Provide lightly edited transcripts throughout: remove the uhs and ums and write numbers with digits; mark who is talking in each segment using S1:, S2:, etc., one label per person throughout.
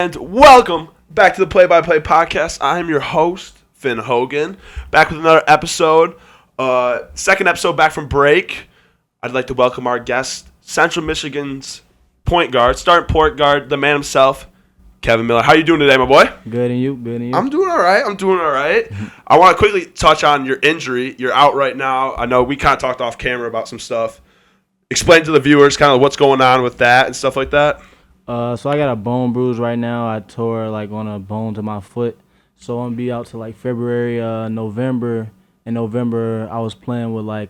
S1: And welcome back to the Play-by-Play podcast. I'm your host, Finn Hogan, back with another episode. Second episode back from break. I'd like to welcome our guest, Central Michigan's starting point guard, the man himself, Kevin Miller. How you doing today, my boy?
S2: Good, and you? Good, and you?
S1: I'm doing all right. I want to quickly touch on your injury. You're out right now. I know we kind of talked off camera about some stuff. Explain to the viewers kind of what's going on with that and stuff like that.
S2: So I got a bone bruise right now. I tore on a bone to my foot. So I'm gonna be out to February, November. In November, I was playing with my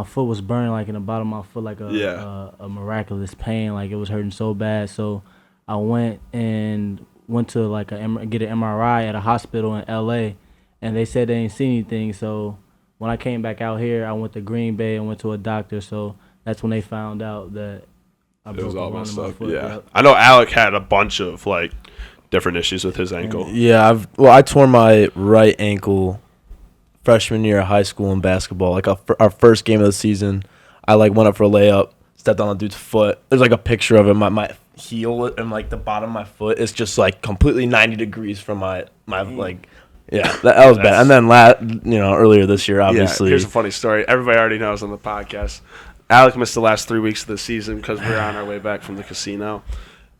S2: foot was burning in the bottom of my foot a miraculous pain. It was hurting so bad. So I went to get an MRI at a hospital in LA, and they said they didn't see anything. So when I came back out here, I went to Green Bay and went to a doctor. So that's when they found out that it was all messed up.
S1: Yeah, I know Alec had a bunch of different issues with his ankle.
S3: Yeah, I tore my right ankle freshman year of high school in basketball. Our first game of the season, I went up for a layup, stepped on a dude's foot. There's a picture of it. My heel and the bottom of my foot is just completely 90 degrees from my yeah, that was bad. And then earlier this year, obviously.
S1: Yeah, here's a funny story. Everybody already knows on the podcast. Alec missed the last 3 weeks of the season because we were on our way back from the casino,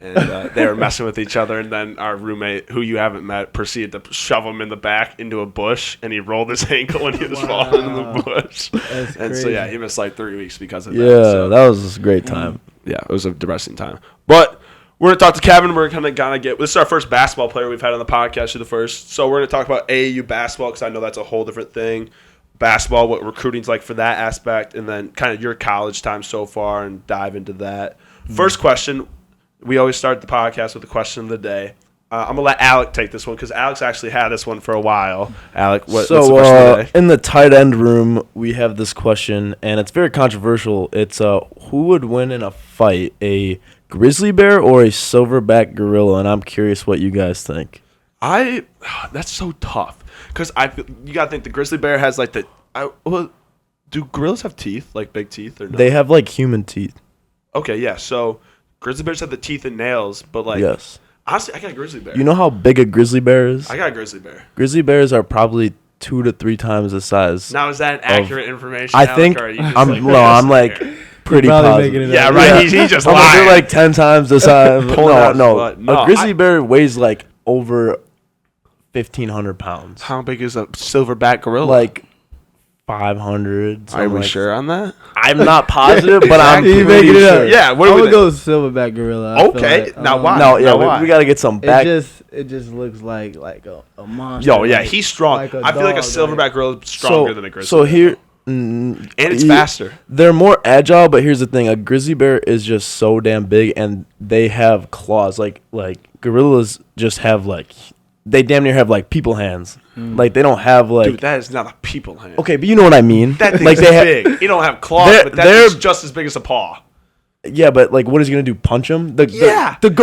S1: and they were messing with each other. And then our roommate, who you haven't met, proceeded to shove him in the back into a bush, and he rolled his ankle and he was falling in the bush.
S2: That's
S1: and
S2: crazy.
S1: so yeah, he missed 3 weeks because of that.
S3: Yeah,
S1: So,
S3: that was a great time.
S1: yeah, it was a depressing time. But we're gonna talk to Kevin. We're gonna get. This is our first basketball player we've had on the podcast. You're the first, so we're gonna talk about AAU basketball because I know that's a whole different thing. Basketball, what recruiting's like for that aspect, and then kind of your college time so far, and dive into that. First question, we always start the podcast with the question of the day. I'm going to let Alec take this one because Alec's actually had this one for a while. Alec, what's the question of the day?
S3: In the tight end room, we have this question, and it's very controversial. It's who would win in a fight, a grizzly bear or a silverback gorilla? And I'm curious what you guys think.
S1: That's so tough. Because you got to think the grizzly bear has do gorillas have teeth, big teeth? Or no?
S3: They have human teeth.
S1: Okay, yeah. So grizzly bears have the teeth and nails, but
S3: yes.
S1: Honestly, I got a grizzly bear.
S3: You know how big a grizzly bear is?
S1: I got a grizzly bear.
S3: Grizzly bears are probably 2 to 3 times the size.
S1: Now, is that accurate information?
S3: I
S1: Alec,
S3: think
S1: or are you just
S3: I'm pretty positive.
S2: making it
S1: Yeah,
S2: up.
S1: right. He's just lying.
S3: They're 10 times the size. No.
S1: No,
S3: A grizzly bear weighs over 1,500 pounds.
S1: How big is a silverback gorilla?
S3: 500.
S1: Are we sure on that?
S3: I'm not positive, but I'm
S2: He
S3: pretty
S2: making it
S3: sure.
S2: up.
S1: Yeah, what do we
S2: would go with silverback gorilla. I
S1: Okay,
S2: feel
S1: now why?
S3: No, yeah,
S1: why?
S3: we got to get some back.
S2: It just looks like a monster.
S1: Yo, yeah, he's strong.
S2: like a
S1: I feel like a
S2: dog,
S1: silverback gorilla is stronger than a grizzly
S3: So
S1: bear.
S3: here,
S1: And it's faster.
S3: They're more agile, but here's the thing: a grizzly bear is just so damn big, and they have claws. Like gorillas just have they damn near have people hands. They don't have
S1: Dude, that is not a people hand.
S3: Okay, but you know what I mean.
S1: That thing's big. You don't have claws, but that's just as big as a paw.
S3: Yeah, but what is he gonna do? Punch him? The bear.
S1: Put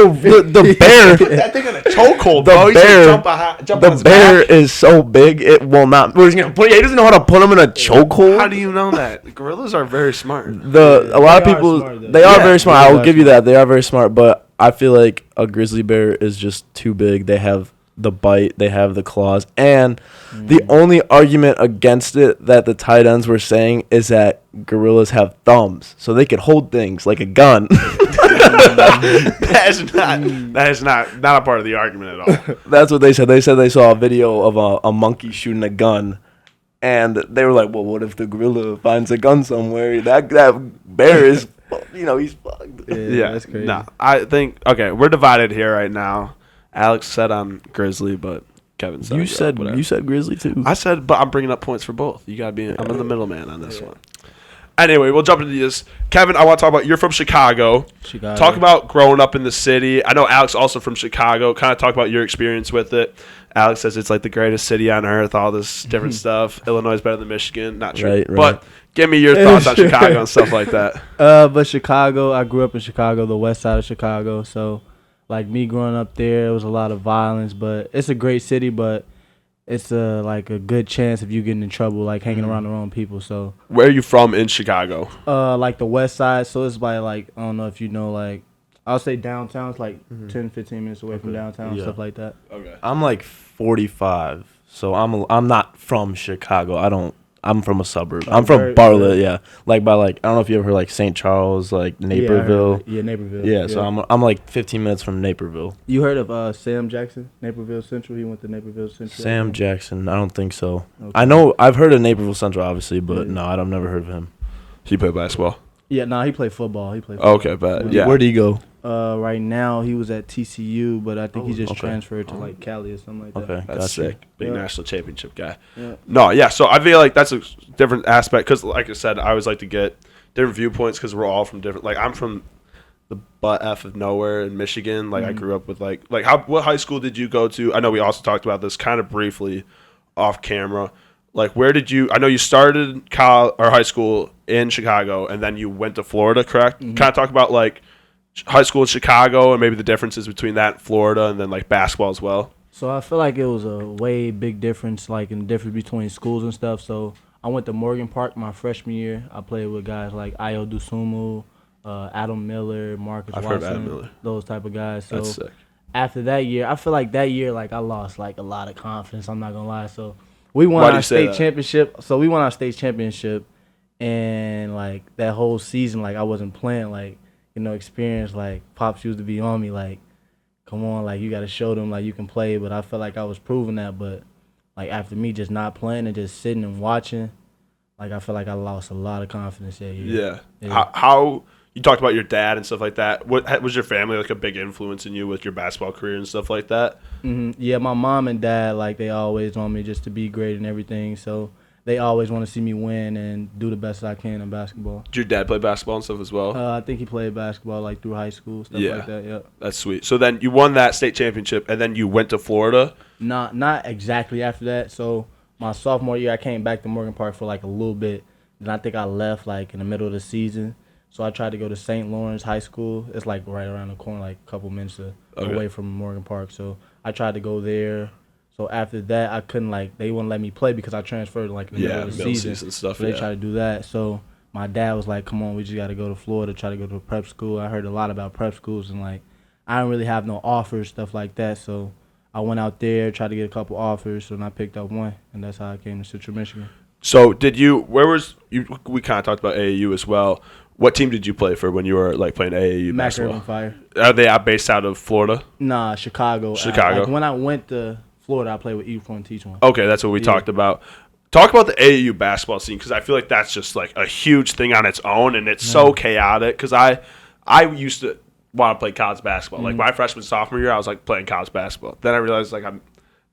S1: that thing in a chokehold, bro.
S3: The bear is so big it will not. What is he gonna put? He doesn't know how to put him in a chokehold.
S1: How do you know that? Gorillas are very smart.
S3: A lot of people they are very smart. I will give you that. They are very smart, but I feel like a grizzly bear is just too big. They have the bite, they have the claws, and the only argument against it that the tight ends were saying is that gorillas have thumbs, so they could hold things like a gun.
S1: That is not a part of the argument at all.
S3: That's what they said. They said they saw a video of a monkey shooting a gun, and they were like, "Well, what if the gorilla finds a gun somewhere? That bear is, he's fucked."
S1: Yeah,
S2: that's crazy.
S1: No, I think we're divided here right now. Alex said I'm grizzly, but Kevin said
S3: you said grizzly too.
S1: I said, but I'm bringing up points for both. You gotta be. I'm in the middleman on this one. Anyway, we'll jump into this. Kevin, I want to talk about. You're from Chicago. Talk about growing up in the city. I know Alex also from Chicago. Kind of talk about your experience with it. Alex says it's the greatest city on earth. All this different stuff. Illinois is better than Michigan. Not true,
S3: right.
S1: But give me your thoughts on Chicago and stuff like that.
S2: But Chicago, I grew up in Chicago, the west side of Chicago, so. Me growing up there, it was a lot of violence, but it's a great city, but it's a good chance if you get in trouble, hanging around the wrong people. So
S1: where are you from in Chicago?
S2: The west side, so it's by I don't know if you know I'll say downtown. It's like 10, 15 minutes away from downtown, stuff like that.
S1: Okay.
S3: I'm like 45, so I'm not from Chicago. I'm from a suburb. I'm from Bartlett, yeah. Like by I don't know if you ever heard like St. Charles, like Naperville.
S2: Yeah, Naperville.
S3: Yeah, so I'm like 15 minutes from Naperville.
S2: You heard of Sam Jackson, Naperville Central? He went to Naperville Central.
S3: Sam Jackson, I don't think so.
S2: Okay.
S3: I know I've heard of Naperville Central, obviously, but no, I've never heard of him.
S1: He played basketball.
S2: Yeah, he played football.
S1: Okay, bad. Yeah.
S3: Where did he go?
S2: Right now he was at TCU, but I think he just transferred to like Cali or something like that.
S3: Okay,
S1: That's sick. Big national championship guy.
S2: Yeah.
S1: No, yeah. So I feel like that's a different aspect because, like I said, I always like to get different viewpoints because we're all from different. Like I'm from the butt f of nowhere in Michigan. Like I grew up with what high school did you go to? I know we also talked about this kind of briefly off camera. Like where did you? I know you started college or high school in Chicago and then you went to Florida, correct? Kind of talk about like high school in Chicago and maybe the differences between that and Florida and then like basketball as well.
S2: So I feel like it was a way big difference, like in the difference between schools and stuff. So I went to Morgan Park my freshman year. I played with guys like Ayo Dusumu, Adam Miller, Marcus
S1: I've
S2: Watson,
S1: heard of Adam Miller.
S2: Those type of guys. So
S1: That's sick.
S2: after that year, I feel like that year, like I lost like a lot of confidence. I'm not gonna lie. So we won our state championship. So we won our state championship, and like that whole season, like I wasn't playing. Like experience. Like Pops used to be on me. Like, come on, like you got to show them like you can play. But I felt like I was proving that. But like after me just not playing and just sitting and watching, like I feel like I lost a lot of confidence that year.
S1: Yeah. How you talked about your dad and stuff like that. What was your family like a big influence in you with your basketball career and stuff like that?
S2: Yeah, my mom and dad, like they always want me just to be great and everything. So they always want to see me win and do the best I can in basketball.
S1: Did your dad play basketball and stuff as well?
S2: I think he played basketball like through high school, stuff like that. Yeah,
S1: that's sweet. So then you won that state championship, and then you went to Florida.
S2: Not exactly after that. So my sophomore year, I came back to Morgan Park for like a little bit. Then I think I left like in the middle of the season. So I tried to go to St. Lawrence High School. It's like right around the corner, like a couple minutes away from Morgan Park. So I tried to go there. So after that, I couldn't they wouldn't let me play because I transferred like in the middle of the season
S1: stuff.
S2: So they tried to do that. So my dad was like, "Come on, we just got to go to Florida, try to go to a prep school." I heard a lot about prep schools and like I don't really have no offers, stuff like that. So I went out there, tried to get a couple offers, and I picked up one, and that's how I came to Central Michigan.
S1: So we kind of talked about AAU as well. What team did you play for when you were like playing AAU basketball?
S2: Fire.
S1: Are they based out of Florida?
S2: Nah, Chicago. When I went to Florida, I played with E4 and Teach One.
S1: Okay, that's what we talked about. Talk about the AAU basketball scene because I feel like that's just like a huge thing on its own, and it's so chaotic. Because I used to want to play college basketball. Like my freshman sophomore year, I was like playing college basketball. Then I realized like I'm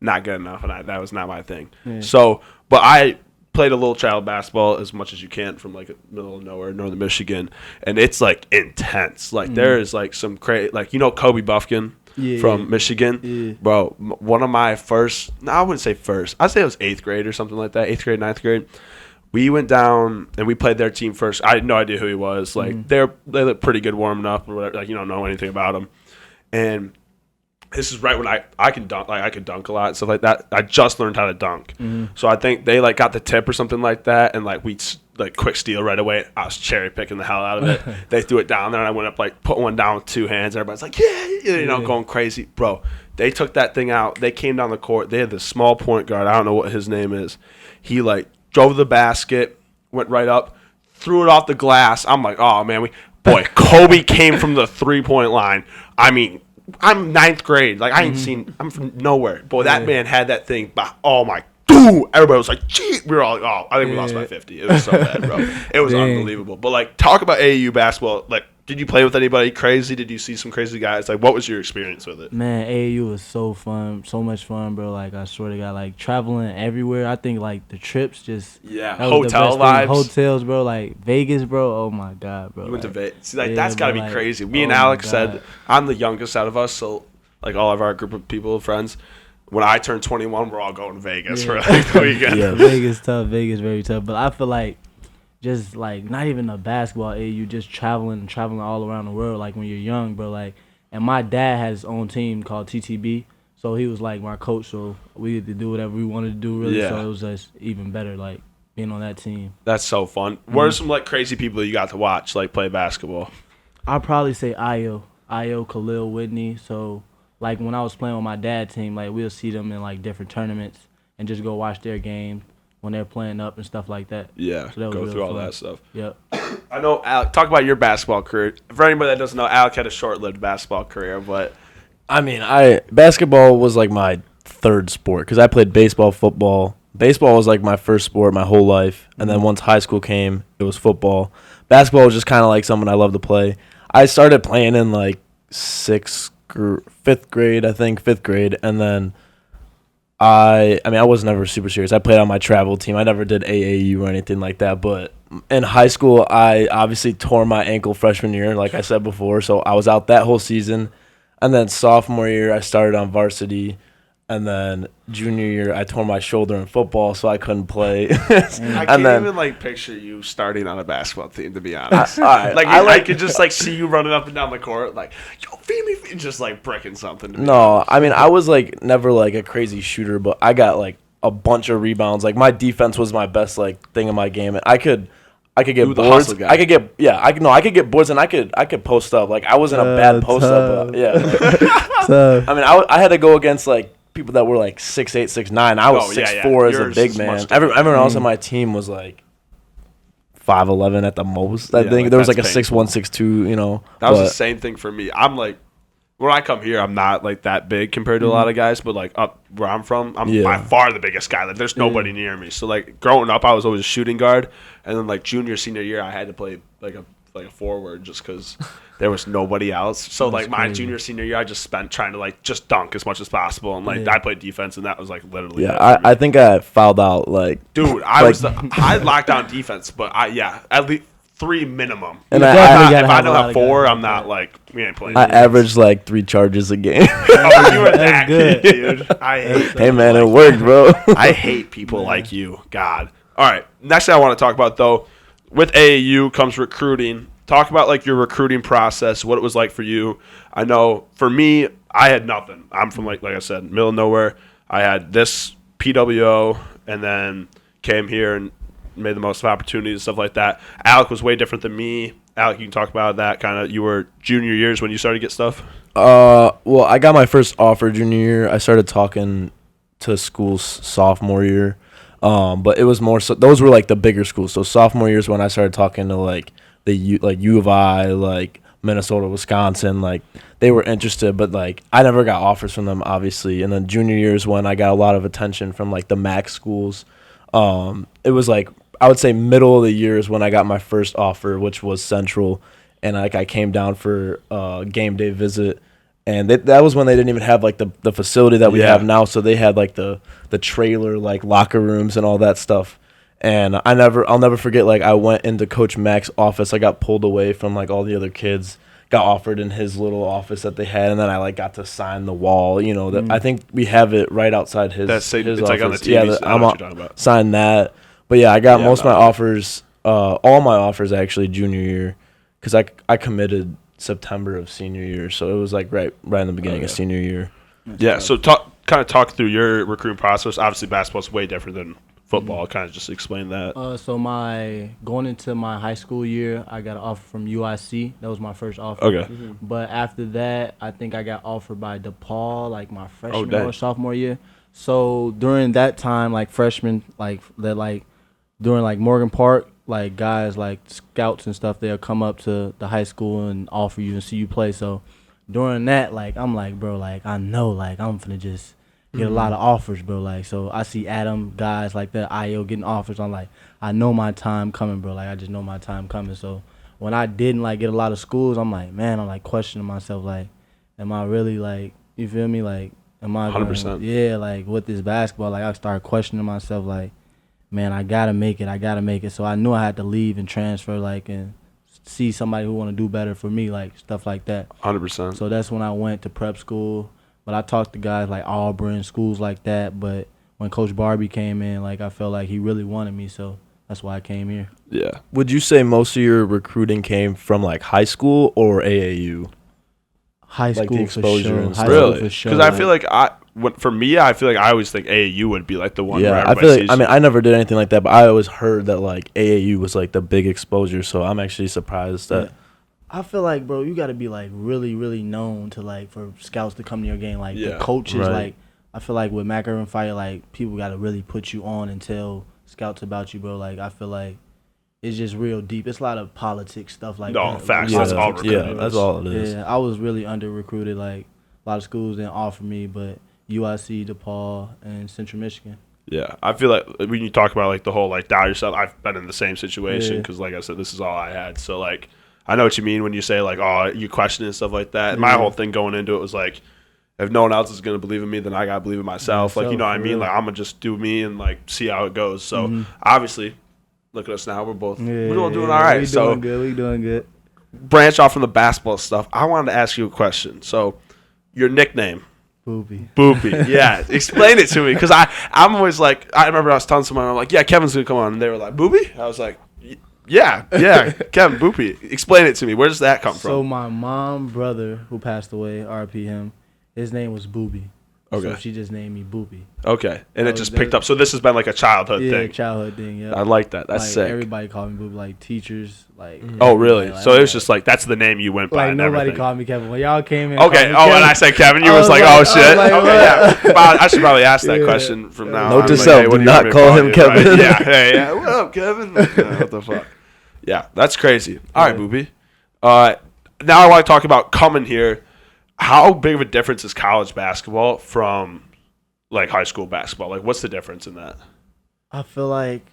S1: not good enough, and that was not my thing. Yeah. So, but I played a little child basketball as much as you can from like middle of nowhere, northern Michigan, and it's like intense. Like there is like some crazy, like Kobe Buffkin from Michigan, bro. One of my first, no, I wouldn't say first. I'd say it was 8th grade or something like that. 8th grade, 9th grade. We went down and we played their team first. I had no idea who he was. Like they look pretty good warming up or whatever. Like you don't know anything about him, and this is right when I can dunk, like I could dunk a lot and stuff like that. I just learned how to dunk, so I think they like got the tip or something like that, and like we like quick steal right away. I was cherry picking the hell out of it. They threw it down there, and I went up like put one down with 2 hands. Everybody's like, going crazy, bro. They took that thing out. They came down the court. They had this small point guard. I don't know what his name is. He like drove to the basket, went right up, threw it off the glass. I'm like, oh man, Kobe came from the 3-point line. I mean, I'm 9th grade. Like, I ain't seen – I'm from nowhere. Boy, that man had that thing. Oh, my – everybody was like, gee. We were all like, oh, I think we lost by 50. It was so bad, bro. It was unbelievable. But, like, talk about AAU basketball. Like, did you play with anybody crazy? Did you see some crazy guys? Like, what was your experience with it?
S2: Man, AAU was so fun. So much fun, bro. Like, I swear to God, like, traveling everywhere. I think, like, the trips just –
S1: hotel vibes.
S2: Hotels, bro. Like, Vegas, bro. Oh, my God, bro.
S1: We went to Vegas. See, like, that's got to be crazy. Me and Alex said – I'm the youngest out of us, so, like, all of our group of people, friends – when I turn 21, we're all going to Vegas for like the weekend.
S2: Vegas tough. Vegas very tough. But I feel like just like not even a basketball AU, just traveling all around the world. Like when you're young, bro. Like, and my dad had his own team called TTB, so he was like my coach. So we had to do whatever we wanted to do, really. Yeah. So it was just even better, like being on that team.
S1: That's so fun. What are some like crazy people you got to watch like play basketball?
S2: I'd probably say Ayo. Io, Khalil, Whitney. So like when I was playing with my dad's team, like we'll see them in like different tournaments and just go watch their games when they're playing up and stuff like that.
S1: Yeah,
S2: So that was
S1: go
S2: really
S1: through all
S2: fun.
S1: that stuff.
S2: Yep.
S1: I know, Alec, talk about your basketball career. For anybody that doesn't know, Alec had a short-lived basketball career, but
S3: I mean, basketball was like my third sport because I played baseball, football. Baseball was like my first sport my whole life, and then once high school came, it was football. Basketball was just kind of like something I loved to play. I started playing in like fifth grade, and then I was never super serious. I played on my travel team. I never did AAU or anything like that. But in high school, I obviously tore my ankle freshman year, like I said before. So I was out that whole season. And then sophomore year, I started on varsity. And then junior year, I tore my shoulder in football, so I couldn't play.
S1: I can't even like picture you starting on a basketball team, to be honest.
S3: Like
S1: I could just like see you running up and down the court, like, yo, feed me, just like bricking something.
S3: No, I mean, I was like never like a crazy shooter, but I got like a bunch of rebounds. Like my defense was my best like thing in my game. And I could get boards. I could get boards, and I could post up. Like I wasn't a bad post up, but yeah. I mean, I had to go against like people that were like 6'8", 6'9". I was 6'4" as a big man. Everyone else on my team was like 5'11" at the most. I think there was like a 6'1", 6'2", you know.
S1: That was the same thing for me. I'm like, when I come here, I'm not like that big compared to a lot of guys, but like up where I'm from, I'm by far the biggest guy. Like there's nobody near me. So like growing up, I was always a shooting guard, and then like junior, senior year, I had to play like a forward just because there was nobody else. So like my junior, senior year, I just spent trying to like just dunk as much as possible, and like I played defense, and that was like literally.
S3: Yeah, I think I fouled out like.
S1: Dude, I had lockdown defense, but at least 3 minimum.
S3: And
S1: if I don't have 4, I'm not like we ain't playing.
S3: I averaged like 3 charges a game.
S1: Oh, you were that good, dude. I hate.
S3: Hey man, it worked, bro.
S1: I hate people like you. God. All right. Next thing I want to talk about though, with AAU comes recruiting. Talk about like your recruiting process, what it was like for you. I know for me, I had nothing. I'm from like I said, middle of nowhere. I had this PWO and then came here and made the most of opportunities and stuff like that. Alec was way different than me. Alec, you can talk about that kind of. You were junior years when you started to get stuff.
S3: Well, I got my first offer junior year. I started talking to schools sophomore year. But it was more so those were like the bigger schools. So sophomore year is when I started talking to like U of I, like Minnesota, Wisconsin, like they were interested, but like I never got offers from them, obviously. And then junior year is when I got a lot of attention from like the MAC schools. It was like I would say middle of the year is when I got my first offer, which was Central, and like I came down for a game day visit. And that was when they didn't even have like the facility that we have now. So they had like the trailer, like locker rooms and all that stuff. And I'll never forget, like I went into Coach Mack's office. I got pulled away from like all the other kids, got offered in his little office that they had, and then I like got to sign the wall. You know, that I think we have it right outside his.
S1: His
S3: it's
S1: office. Like on the TV.
S3: Yeah,
S1: I know what you're talking about.
S3: Sign that. But yeah, I got most of my offers, all my offers actually junior year, because I committed September of senior year, so it was like right in the beginning of senior year.
S1: Yeah, so talk through your recruiting process. Obviously, basketball's way different than football. Kind of just explain that.
S2: So going into my high school year, I got an offer from UIC. That was my first offer.
S1: Okay.
S2: But after that, I think I got offered by DePaul, like my freshman or sophomore year. So during that time, like freshman, during like Morgan Park, like guys like scouts and stuff, they'll come up to the high school and offer you and see you play. So during that, like I'm like, bro, like I know like I'm finna just get a lot of offers, bro. Like so I see Adam, guys like that, IO getting offers. I'm like, I know my time coming, bro. Like I just know my time coming. So when I didn't like get a lot of schools, I'm like, man, I'm like questioning myself, like, am I really like, you feel me? Like, am I
S1: 100%?
S2: Yeah, like with this basketball, like I started questioning myself, like, man, I gotta make it. So I knew I had to leave and transfer, like, and see somebody who want to do better for me, like stuff like that.
S1: 100%.
S2: So that's when I went to prep school. But I talked to guys like Auburn, schools like that. But when Coach Barbie came in, like I felt like he really wanted me, so that's why I came here.
S1: Yeah.
S3: Would you say most of your recruiting came from like high school or AAU?
S2: High school,
S3: like the exposure and stuff.
S1: Really? Because I feel like I always think AAU would be like the one.
S3: Yeah, I feel like I never did anything like that, but I always heard that like AAU was like the big exposure. So I'm actually surprised that.
S2: I feel like, bro, you got to be like really, really known to like for scouts to come to your game. Like the coaches, like I feel like with Mac Irvin Fire, like people got to really put you on and tell scouts about you, bro. Like I feel like it's just real deep. It's a lot of politics stuff like that.
S1: Facts. That's all recruiting.
S3: Yeah, that's all it is.
S2: Yeah, I was really under recruited. Like a lot of schools didn't offer me, but UIC, DePaul, and Central Michigan.
S1: Yeah, I feel like when you talk about like the whole like doubt yourself, I've been in the same situation because like I said, this is all I had. So like I know what you mean when you say like, oh, you question and stuff like that. And my whole thing going into it was like, if no one else is gonna believe in me, then I gotta believe in myself. Like you know what I mean? Like I'm gonna just do me and like see how it goes. So obviously, look at us now. We're both we're all doing all right.
S2: We doing good.
S1: Branch off from the basketball stuff. I wanted to ask you a question. So your nickname. Boopie. Yeah. Explain it to me. Because I'm always like, I remember I was telling someone, I'm like, yeah, Kevin's going to come on. And they were like, Boopie? I was like, yeah, Kevin, Boopie. Explain it to me. Where does that come from?
S2: So my mom, brother, who passed away, RP him, his name was Boopie.
S1: Okay.
S2: So she just named me Boopie.
S1: Okay. And it just picked up. So this has been like a childhood thing.
S2: Yeah, childhood thing, yeah.
S1: I like that. That's
S2: like,
S1: sick.
S2: Everybody called me Boopie, like teachers, like.
S1: Oh, really?
S2: Like,
S1: so it was just like, that's the name you went by.
S2: Like nobody called me Kevin. When y'all came in.
S1: Okay. Oh, when I said Kevin, you was like, oh, shit.
S2: Like,
S1: okay, yeah. Well, I should probably ask that question from now on.
S3: Note to
S1: Like,
S3: self,
S1: hey, what
S3: do
S1: you want
S3: not
S1: me to
S3: call him
S1: you,
S3: Kevin.
S1: Right? Yeah. Hey, yeah. What up, Kevin? Yeah, what the fuck? Yeah, that's crazy. All right, Boopie. Now I want to talk about coming here. How big of a difference is college basketball from like high school basketball? Like, what's the difference in that?
S2: I feel like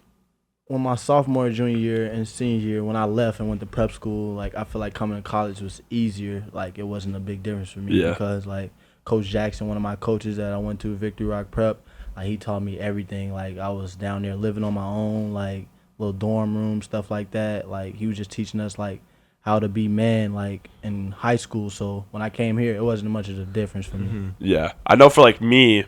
S2: when my sophomore, junior year, and senior year, when I left and went to prep school, like I feel like coming to college was easier. Like it wasn't a big difference for me because like Coach Jackson, one of my coaches that I went to Victory Rock Prep, like he taught me everything. Like I was down there living on my own, like little dorm room, stuff like that. Like he was just teaching us like how to be man, like in high school. So when I came here, it wasn't much of a difference for me.
S1: Yeah, I know for like me,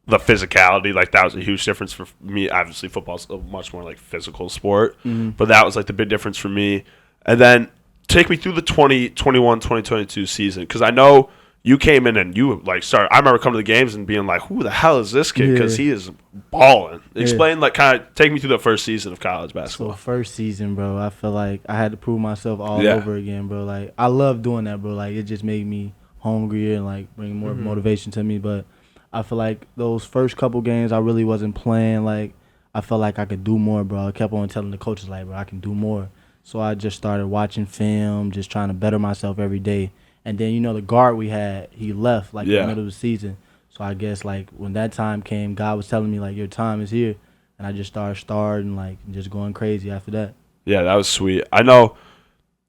S1: the physicality, like that was a huge difference for me. Obviously, football's a much more like physical sport, but that was like the big difference for me. And then take me through the 2021-2022 season, because I know you came in and you like started. I remember coming to the games and being like, "Who the hell is this kid?" Because he is balling. Explain, like, kind of take me through the first season of college basketball.
S2: So first season, bro, I feel like I had to prove myself all over again, bro. Like I love doing that, bro. Like it just made me hungrier and like bring more motivation to me. But I feel like those first couple games, I really wasn't playing. Like I felt like I could do more, bro. I kept on telling the coaches, like, bro, I can do more. So I just started watching film, just trying to better myself every day. And then, you know, the guard we had, he left, like, in the middle of the season. So I guess, like, when that time came, God was telling me, like, your time is here. And I just started like, just going crazy after that. Yeah,
S1: that was sweet. I know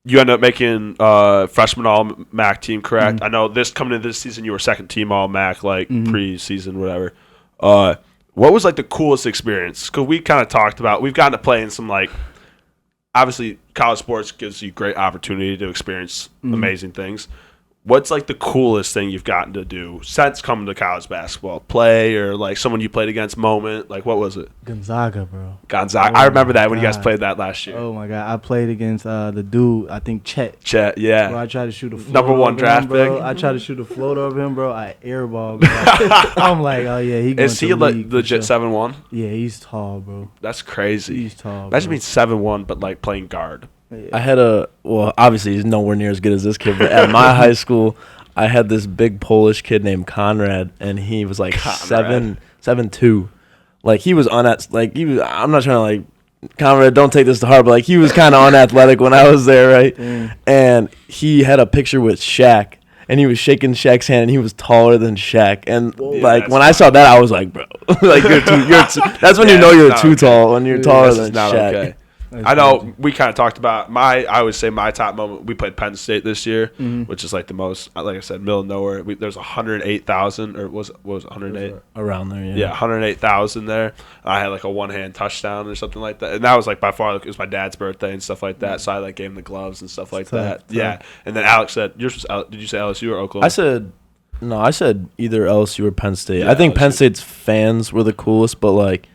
S1: you ended up making freshman All-MAC team, correct? I know coming into this season, you were second team All-MAC, like, preseason, whatever. What was, like, the coolest experience? Because we kind of talked about, we've gotten to play in some, like, obviously college sports gives you great opportunity to experience amazing things. What's like the coolest thing you've gotten to do since coming to college basketball? Play or like someone you played against moment? Like what was it?
S2: Gonzaga, bro.
S1: Gonzaga. I remember that when you guys played that last year.
S2: Oh my God. I played against the dude, I think Chet.
S1: Chet, yeah.
S2: Bro, I tried to shoot a floater.
S1: Number one draft pick.
S2: I tried to shoot a floater of him, bro. I airballed. I'm like, oh yeah, he going
S1: Is he legit 7'1"?
S2: Yeah, he's tall, bro.
S1: That's crazy.
S2: He's tall.
S1: Imagine being 7'1", but like playing guard.
S2: Yeah.
S3: I had obviously he's nowhere near as good as this kid, but at my high school, I had this big Polish kid named Conrad, and he was like 7'2". Like he was I'm not trying to like, Conrad, don't take this to heart, but like he was kind of unathletic when I was there, right? And he had a picture with Shaq, and he was shaking Shaq's hand, and he was taller than Shaq. And like when I saw that, I was like, bro, like you're too. That's when you know you're too tall, when you're taller than Shaq.
S1: Okay. I know we kind of talked about I would say my top moment. We played Penn State this year, which is like the most, like I said, middle of nowhere. There's 108,000, or was it 108?
S3: Around there, yeah.
S1: Yeah, 108,000 there. I had like a one-hand touchdown or something like that. And that was like by far, it was my dad's birthday and stuff like that. So I like gave him the gloves and stuff like that. Yeah. And then Alex said, did you say LSU or Oklahoma?
S3: I said either LSU or Penn State.
S1: Yeah,
S3: I think
S1: LSU.
S3: Penn State's fans were the coolest, but like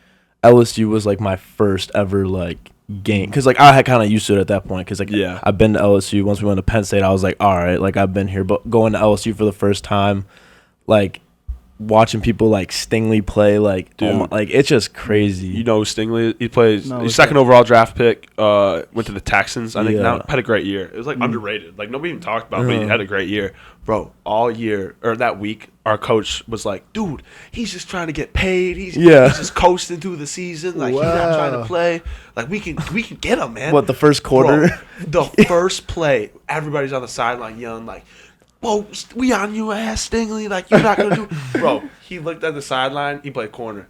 S3: LSU was like my first ever like game, because like I had kind of used to it at that point, because like I've been to LSU. Once we went to Penn State, I was like, all right, like I've been here, but going to LSU for the first time, like watching people like Stingley play, like,
S1: Dude.
S3: like it's just crazy.
S1: You know Stingley? He plays.
S2: No,
S1: He's second overall draft pick. Went to the Texans. I think
S3: Yeah.
S1: now had a great year. It was like underrated. Like nobody even talked about, but he had a great year, bro. All year or that week, our coach was like, "Dude, he's just trying to get paid. He's just coasting through the season. Like he's not trying to play. Like we can get him, man."
S3: What, the first quarter?
S1: Bro, the first play, everybody's on the sideline yelling like, "Whoa, we on you ass, Stingley. Like, you're not going to do." Bro, he looked at the sideline. He played corner.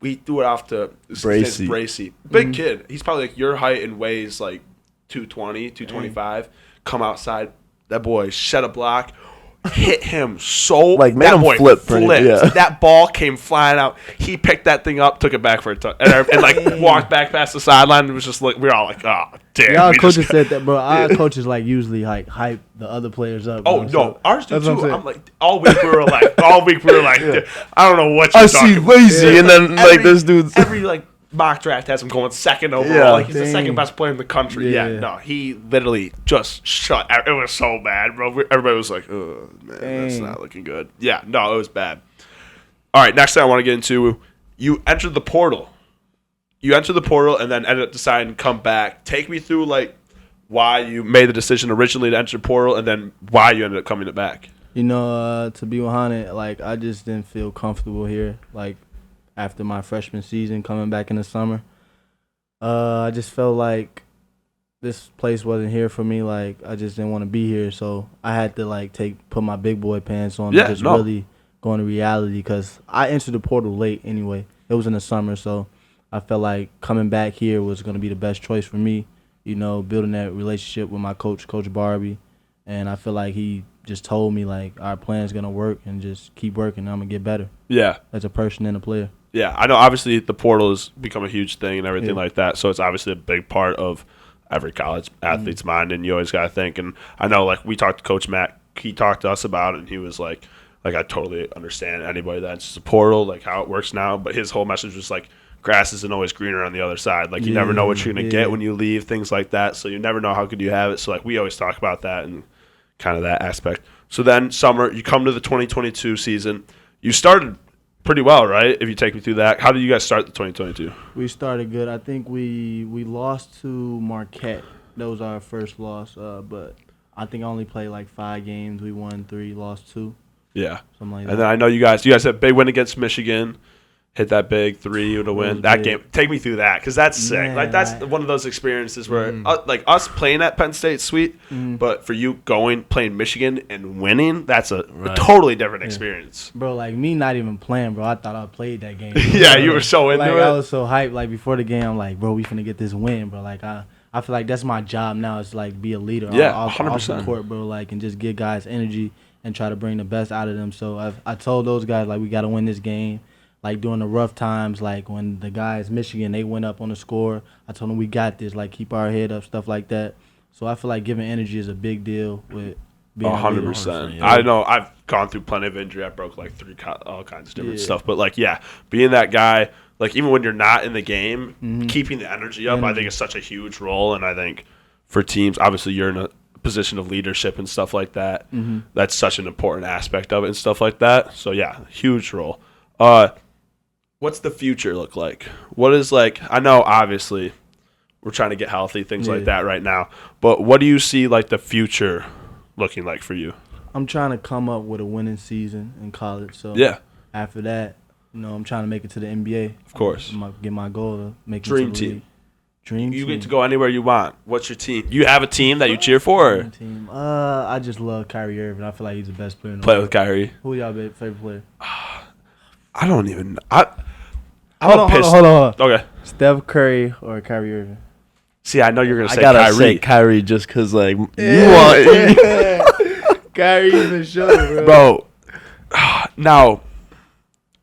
S1: We threw it off to Bracey. Big kid. He's probably like your height and weighs like 220, 225. Come outside. That boy shed a block. Hit him so
S3: like, made
S1: that
S3: him
S1: boy
S3: flip.
S1: flipped.
S3: Yeah.
S1: That ball came flying out. He picked that thing up, took it back for a touch, and like walked back past the sideline. And was just like, we were all like, "Oh, damn."
S2: Y'all coaches said that, bro. Our coaches like usually like hype the other players up.
S1: Oh
S2: bro,
S1: no,
S2: so
S1: ours do
S2: that's what
S1: too.
S2: I'm saying.
S1: I'm like, all week we were like, "Dude, I don't know what you're
S3: I
S1: talking
S3: see
S1: about."
S3: lazy, and then like this dude's.
S1: Every like mock draft has him going second overall.
S3: Yeah.
S1: Like he's the
S2: Dang.
S1: second best player in the country. Yeah,
S2: Yeah.
S1: no, he literally just shut. It was so bad, bro. Everybody was like, "Oh man, that's
S2: Dang.
S1: not looking good." Yeah, no, it was bad. All right, next thing I want to get into, you entered the portal. You entered the portal and then ended up deciding to come back. Take me through like why you made the decision originally to enter the portal and then why you ended up coming back.
S2: You know, to be 100, like I just didn't feel comfortable here. Like after my freshman season, coming back in the summer, I just felt like this place wasn't here for me. Like I just didn't want to be here, so I had to like put my big boy pants on and just really go into reality. Because I entered the portal late anyway. It was in the summer, so I felt like coming back here was gonna be the best choice for me. You know, building that relationship with my coach, Coach Barbie, and I feel like he just told me like our plan's gonna work and just keep working. I'm gonna get better.
S1: Yeah.
S2: As a person and a player.
S1: Yeah, I know obviously the portal has become a huge thing and everything like that, so it's obviously a big part of every college athlete's mind, and you always got to think. And I know, like, we talked to Coach Matt, he talked to us about it, and he was like, I totally understand anybody that enters the portal, like, how it works now, but his whole message was, like, grass isn't always greener on the other side. Like, you never know what you're going to get when you leave, things like that, so you never know how good you have it. So, like, we always talk about that and kind of that aspect. So then, summer, you come to the 2022 season. You started pretty well, right? If you take me through that. How did you guys start the 2022?
S2: We started good. I think we lost to Marquette. That was our first loss. But I think I only played like 5 games. We won 3, lost 2.
S1: Yeah.
S2: Something like that.
S1: And then I know you guys had a big win against Michigan. Hit that big 3 to win. That
S2: big.
S1: game. Take me through that because that's sick.
S2: Man,
S1: Like that's one of those experiences where like us playing at Penn State, sweet, but for you playing Michigan and winning, that's a totally different experience.
S2: Bro, like me not even playing, bro. I thought I played that game.
S1: Yeah, you were so into
S2: like,
S1: it.
S2: I was so hyped. Like before the game, I'm like, bro, we finna get this win, bro. Like I feel like that's my job now. Is like be a leader.
S1: Yeah,
S2: off
S1: 100%.
S2: the court, bro. Like and just give guys energy and try to bring the best out of them. So I told those guys like we gotta win this game. Like during the rough times, like when the guys Michigan they went up on the score, I told them we got this. Like keep our head up, stuff like that. So I feel like giving energy is a big deal with being
S1: 100%. I know I've gone through plenty of injury. I broke like 3 all kinds of different stuff, but like being that guy, like even when you're not in the game, keeping the energy up, I think is such a huge role. And I think for teams, obviously you're in a position of leadership and stuff like that. That's such an important aspect of it and stuff like that. So yeah, huge role. What's the future look like? What is like? I know obviously we're trying to get healthy, things like that right now. But what do you see like the future looking like for you?
S2: I'm trying to come up with a winning season in college. So after that, you know, I'm trying to make it to the NBA.
S1: Of course.
S2: Get my goal to make
S1: Dream
S2: it to the
S1: team.
S2: league. Dream
S1: You
S2: team.
S1: get to go anywhere you want. What's your team? You have a team that you cheer for? Or
S2: Dream team. I just love Kyrie Irving. I feel like he's the best player in the
S1: play
S2: world.
S1: with Kyrie?
S2: Who y'all favorite player?
S1: I don't even. I'm
S2: Hold on.
S1: Okay.
S2: Steph Curry or Kyrie Irving?
S1: See, I know you're gonna
S3: I
S1: say
S3: gotta
S1: Kyrie.
S3: say Kyrie just because like you want.
S2: Kyrie's the show,
S1: Bro. Now,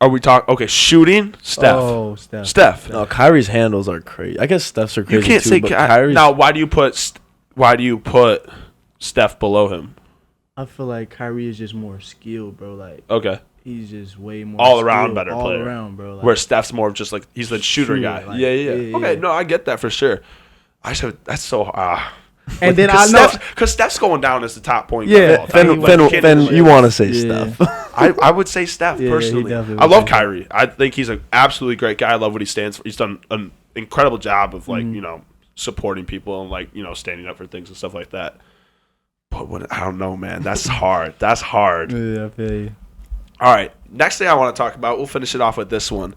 S1: are we talking? Okay, shooting. Steph.
S2: Oh,
S1: Steph.
S3: No, Kyrie's handles are crazy. I guess Steph's are crazy
S1: You can't
S3: too,
S1: say
S3: but
S1: Kyrie. Now, why do you put Steph below him?
S2: I feel like Kyrie is just more skilled, bro. Like
S1: Okay.
S2: he's just way more
S1: All around
S2: skilled,
S1: better
S2: all
S1: player.
S2: around, bro. Like,
S1: Where Steph's more of just like he's the shooter guy.
S2: like,
S1: Yeah.
S2: yeah.
S1: Okay, no, I get that for sure. That's so.
S2: And then I know
S1: because Steph's going down as the top point guard of all time.
S3: Finn, you want to say Steph?
S1: I would say Steph personally. I love Kyrie. I think he's an absolutely great guy. I love what he stands for. He's done an incredible job of supporting people and standing up for things and stuff like that. But I don't know, man. That's hard. That's hard.
S2: Yeah, I feel you.
S1: All right. Next thing I want to talk about, we'll finish it off with this one.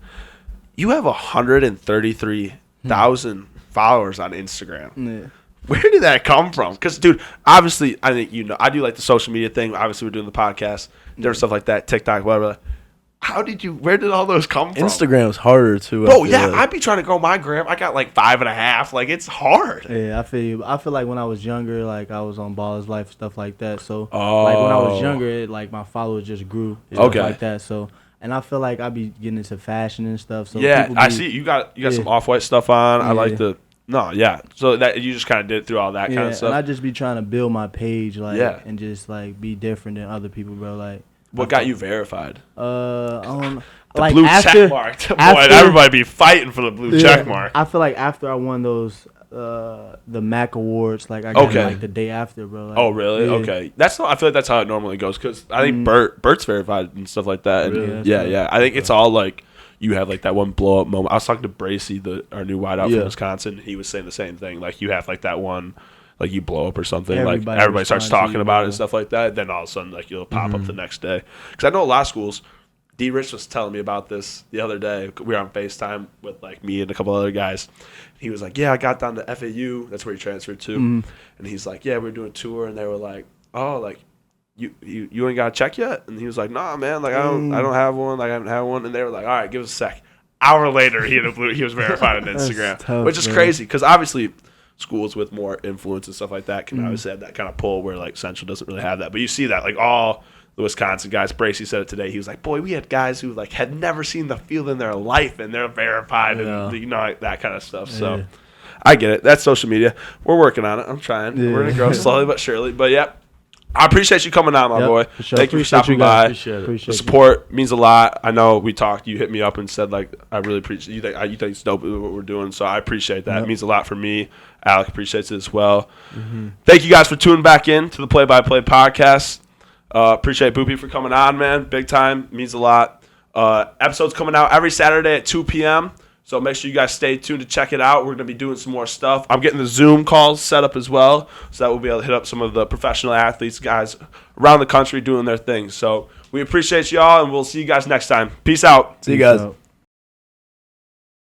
S1: You have 133,000 followers on Instagram.
S2: Yeah.
S1: Where did that come from? Because, dude, obviously, I think I do like the social media thing. Obviously, we're doing the podcast, different stuff like that, TikTok, whatever. Where did all those come from?
S3: Instagram's harder too.
S1: Oh, yeah. I'd be trying to grow my gram. I got 5.5. It's hard.
S2: Yeah, I feel you. I feel like when I was younger, I was on Ballers Life, stuff like that. So, when I was younger, my followers just grew. Stuff like that. So, and I feel like I be getting into fashion and stuff. So
S1: yeah, I see. You got some Off-White stuff on.
S2: Yeah.
S1: I like the... No, yeah. So that you just kind of did through all that kind of stuff.
S2: And I just be trying to build my page, and just be different than other people, bro.
S1: What got you verified?
S2: The
S1: blue check mark. Boy, everybody be fighting for the blue check mark.
S2: I feel like after I won those the Mac Awards, I got it, the day after, bro.
S1: Oh, really? Yeah. Okay. I feel like that's how it normally goes because I think Bert's verified and stuff like that. And
S2: really?
S1: Yeah. I think it's all you have that one blow up moment. I was talking to Bracey, our new wideout from Wisconsin. He was saying the same thing. You have that one, you blow up or something. Everybody starts talking about it and stuff like that. Then all of a sudden, you'll pop up the next day. Because I know a lot of schools. D. Rich was telling me about this the other day. We were on FaceTime with me and a couple other guys. He was like, "Yeah, I got down to FAU. That's where he transferred to." And he's like, "Yeah, we were doing a tour, and they were like, oh, you ain't got a check yet?" And he was like, "Nah, man, I don't have one. I haven't had one." And they were like, "All right, give us a sec." Hour later, he was verified on Instagram,
S2: tough,
S1: which is crazy because obviously schools with more influence and stuff like that can obviously have that kind of pull where Central doesn't really have that. But you see that all the Wisconsin guys. Bracey said it today. He was like, "Boy, we had guys who had never seen the field in their life, and they're verified and that kind of stuff." So I get it. That's social media. We're working on it. I'm trying. We're gonna grow slowly but surely. But yeah. I appreciate you coming on, my boy.
S2: Sure.
S1: Thank you for stopping by.
S2: Appreciate
S1: the support means a lot. I know we talked. You hit me up and said I really appreciate you. You think it's dope what we're doing, so I appreciate that. It means a lot for me. Alec appreciates it as well. Thank you guys for tuning back in to the Play by Play podcast. Appreciate Boopie for coming on, man. Big time. Means a lot. Episodes coming out every Saturday at 2 p.m. So make sure you guys stay tuned to check it out. We're going to be doing some more stuff. I'm getting the Zoom calls set up as well, so that we'll be able to hit up some of the professional athletes, guys around the country doing their thing. So we appreciate y'all, and we'll see you guys next time. Peace out.
S3: See you guys.